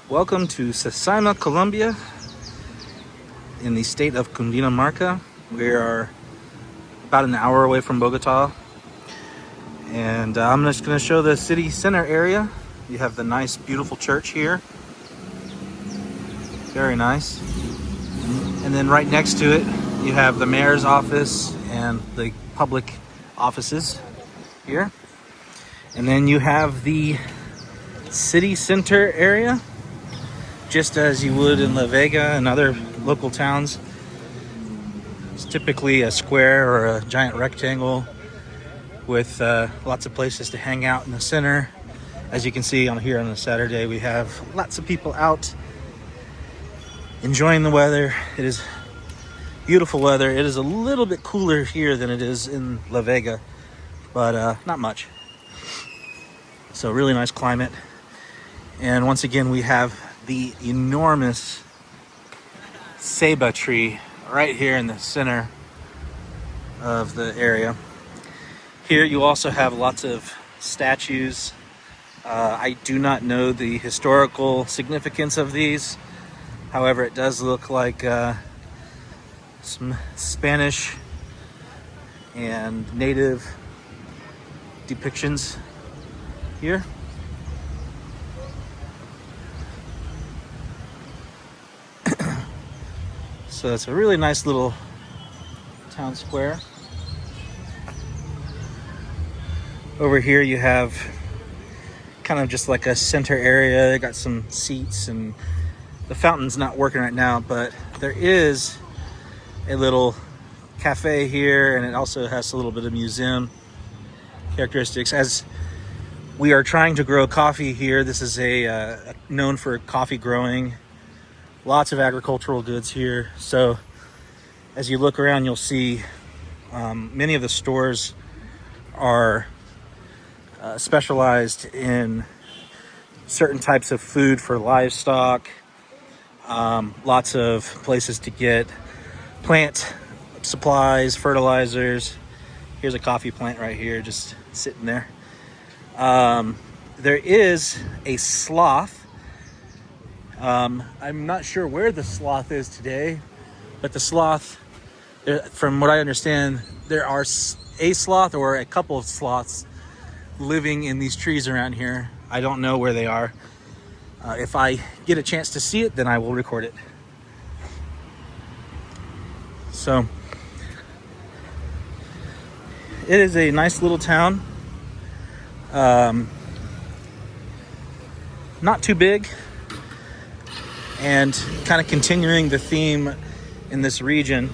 Welcome to Sasaima, Colombia, in the state of Cundinamarca. We are about an hour away from Bogota, and I'm just going to show the city center area. You have the nice, beautiful church here. Very nice. And then right next to it, you have the mayor's office and the public offices here. And then you have the city center area, just as you would in La Vega and other local towns. It's typically a square or a giant rectangle with lots of places to hang out in the center. As you can see on here on a Saturday, we have lots of people out enjoying the weather. It is beautiful weather. It is a little bit cooler here than it is in La Vega, but not much. So really nice climate. And once again, we have the enormous ceiba tree right here in the center of the area. Here you also have lots of statues. I do not know the historical significance of these. However, it does look like some Spanish and native depictions here. So it's a really nice little town square. Over here you have kind of just like a center area. They got some seats, and the fountain's not working right now, but there is a little cafe here, and it also has a little bit of museum characteristics. As we are trying to grow coffee here, this is a known for coffee growing. Lots of agricultural goods here. So as you look around, you'll see many of the stores are specialized in certain types of food for livestock. Lots of places to get plant supplies, fertilizers. Here's a coffee plant right here, just sitting there. There is a sloth. I'm not sure where the sloth is today, but the sloth, from what I understand, there are a sloth or a couple of sloths living in these trees around here. I don't know where they are. If I get a chance to see it, then I will record it. So it is a nice little town. Not too big. And kind of continuing the theme in this region,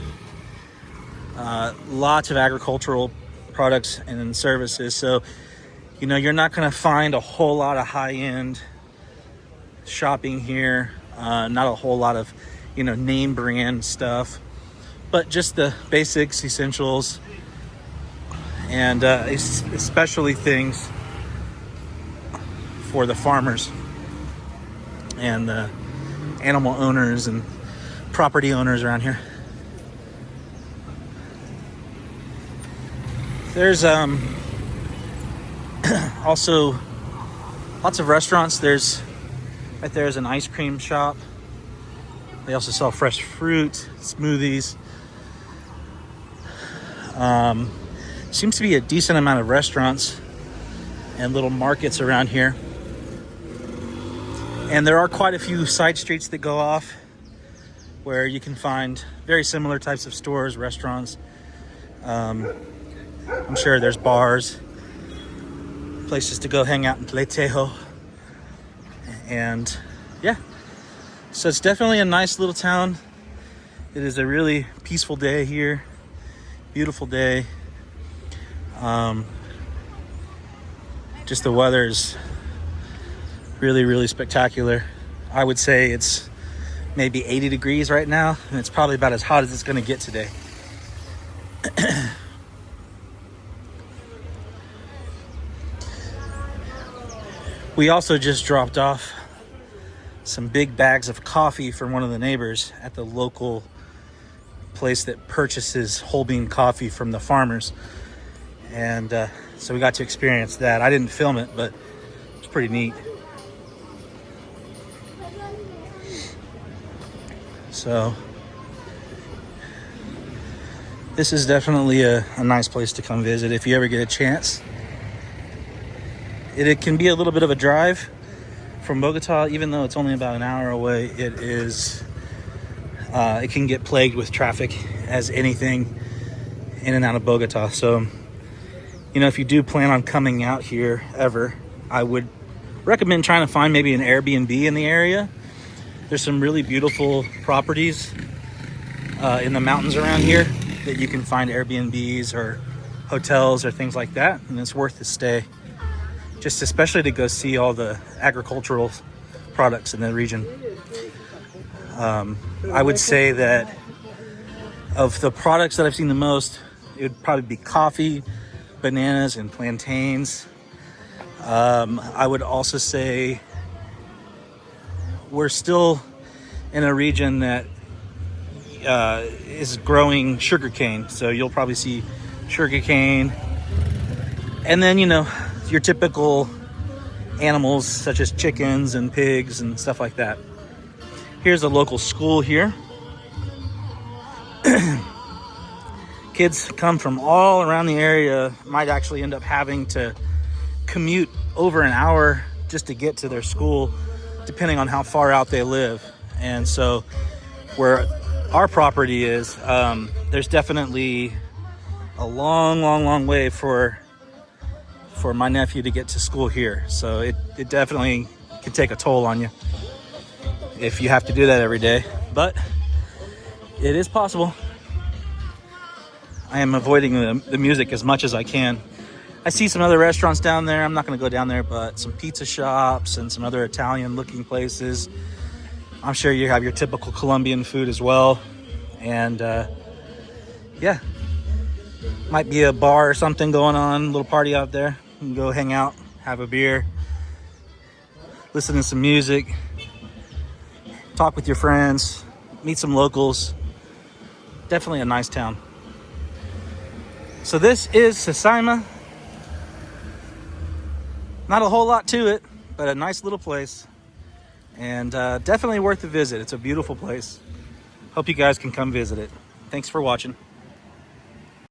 lots of agricultural products and services. So, you're not going to find a whole lot of high-end shopping here. Not a whole lot of, name brand stuff, but just the basics, essentials, and especially things for the farmers and the animal owners and property owners around here. There's also lots of restaurants. Right there's an ice cream shop. They also sell fresh fruit, smoothies. Seems to be a decent amount of restaurants and little markets around here. And there are quite a few side streets that go off where you can find very similar types of stores, restaurants. I'm sure there's bars, places to go hang out and play tejo. And yeah, so it's definitely a nice little town. It is a really peaceful day here. Beautiful day. Just the weather is really, really spectacular. I would say it's maybe 80 degrees right now, and it's probably about as hot as it's going to get today. We also just dropped off some big bags of coffee from one of the neighbors at the local place that purchases whole bean coffee from the farmers. And so we got to experience that. I didn't film it, but it's pretty neat. So this is definitely a nice place to come visit if you ever get a chance. It can be a little bit of a drive from Bogota, even though it's only about an hour away. It can get plagued with traffic as anything in and out of Bogota. So, if you do plan on coming out here ever, I would recommend trying to find maybe an Airbnb in the area. There's some really beautiful properties in the mountains around here that you can find Airbnbs or hotels or things like that, and it's worth the stay. Just especially to go see all the agricultural products in the region. I would say that of the products that I've seen the most, it would probably be coffee, bananas, and plantains. I would also say we're still in a region that is growing sugarcane. So you'll probably see sugarcane. And then, your typical animals such as chickens and pigs and stuff like that. Here's a local school here. Kids come from all around the area, might actually end up having to commute over an hour just to get to their school, depending on how far out they live. And so where our property is, there's definitely a long way for my nephew to get to school here. So it definitely can take a toll on you if you have to do that every day, but it is possible. I am avoiding the music as much as I can. I see some other restaurants down there. I'm not going to go down there, but some pizza shops and some other Italian looking places. I'm sure you have your typical Colombian food as well. And yeah, might be a bar or something going on, a little party out there. You can go hang out, have a beer, listen to some music, talk with your friends, meet some locals. Definitely a nice town. So this is Sasaima. Not a whole lot to it, but a nice little place. And definitely worth a visit. It's a beautiful place. Hope you guys can come visit it. Thanks for watching.